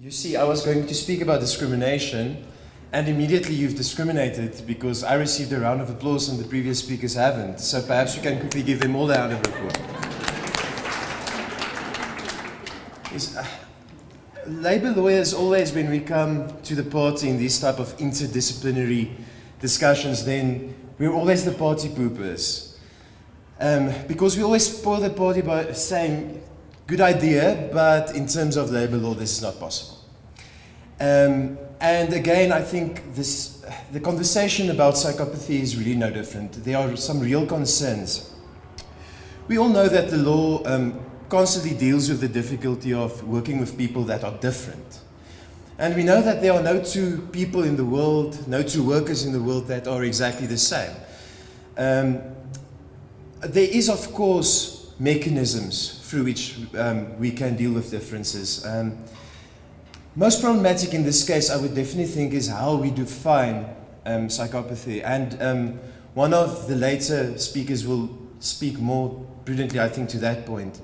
You see, I was going to speak about discrimination, and immediately you've discriminated because I received a round of applause and the previous speakers haven't. So perhaps you can quickly give them all a round of applause. Labour lawyers always, when we come to the party in these type of interdisciplinary discussions, then we're always the party poopers. Because we always spoil the party by saying, good idea, but in terms of labour law, this is not possible. And again, I think the conversation about psychopathy is really no different. There are some real concerns. We all know that the law constantly deals with the difficulty of working with people that are different. And we know that there are no two people in the world, no two workers in the world that are exactly the same. There is, of course, mechanisms through which we can deal with differences. Most problematic in this case, I would definitely think, is how we define psychopathy. And one of the later speakers will speak more prudently, I think, to that point.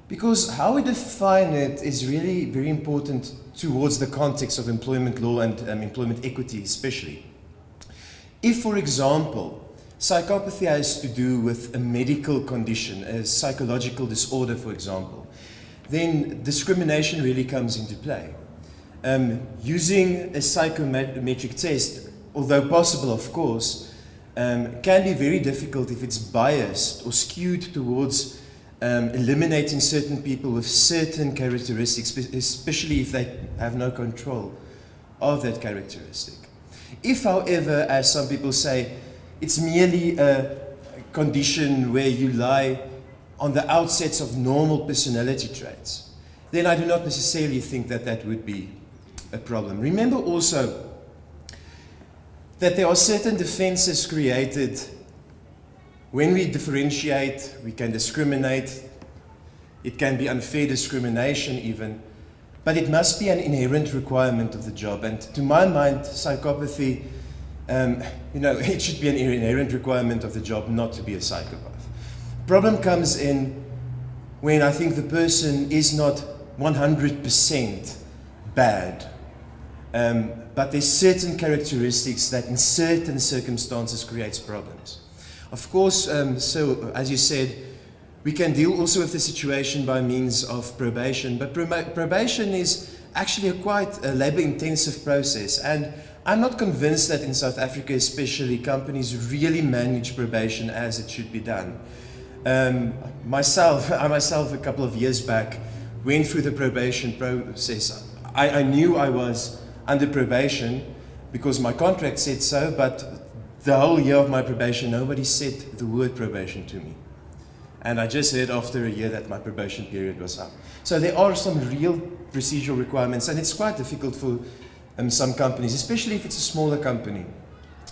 Because how we define it is really very important towards the context of employment law and employment equity especially. If, for example, psychopathy has to do with a medical condition, a psychological disorder, for example, then discrimination really comes into play. Using a psychometric test, although possible, of course, can be very difficult if it's biased or skewed towards eliminating certain people with certain characteristics, especially if they have no control of that characteristic. If, however, as some people say, it's merely a condition where you lie on the outsets of normal personality traits, then I do not necessarily think that that would be a problem. Remember also that there are certain defenses created when we differentiate, we can discriminate. It can be unfair discrimination even, but it must be an inherent requirement of the job. And to my mind, psychopathy, it should be an inherent requirement of the job not to be a psychopath. Problem comes in when I think the person is not 100% bad, but there's certain characteristics that in certain circumstances creates problems. Of course, so as you said, we can deal also with the situation by means of probation, but probation is actually quite a labor-intensive process, and I'm not convinced that in South Africa especially companies really manage probation as it should be done. I myself a couple of years back went through the probation process. I knew I was under probation because my contract said so, but the whole year of my probation, nobody said the word probation to me. And I just heard after a year that my probation period was up. So there are some real procedural requirements, and it's quite difficult for some companies, especially if it's a smaller company.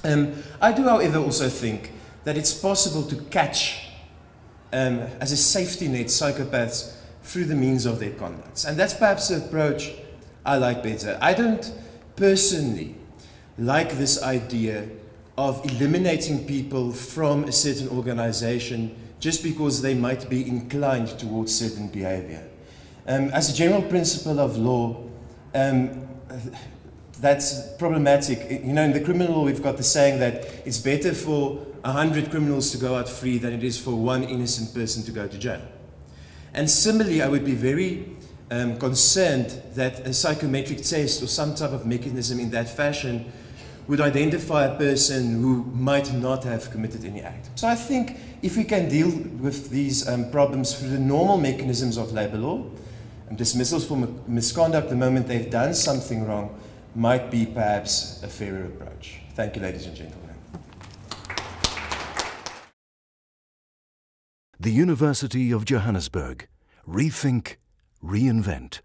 I do, however, also think that it's possible to catch, as a safety net, psychopaths through the means of their conducts. And that's perhaps the approach I like better. I don't personally like this idea of eliminating people from a certain organization just because they might be inclined towards certain behavior. As a general principle of law, that's problematic. In the criminal law, we've got the saying that it's better for 100 criminals to go out free than it is for one innocent person to go to jail. And similarly, I would be very concerned that a psychometric test or some type of mechanism in that fashion would identify a person who might not have committed any act. So I think if we can deal with these problems through the normal mechanisms of labour law, and dismissals for misconduct the moment they've done something wrong might be perhaps a fairer approach. Thank you, ladies and gentlemen. The University of Johannesburg. Rethink, reinvent.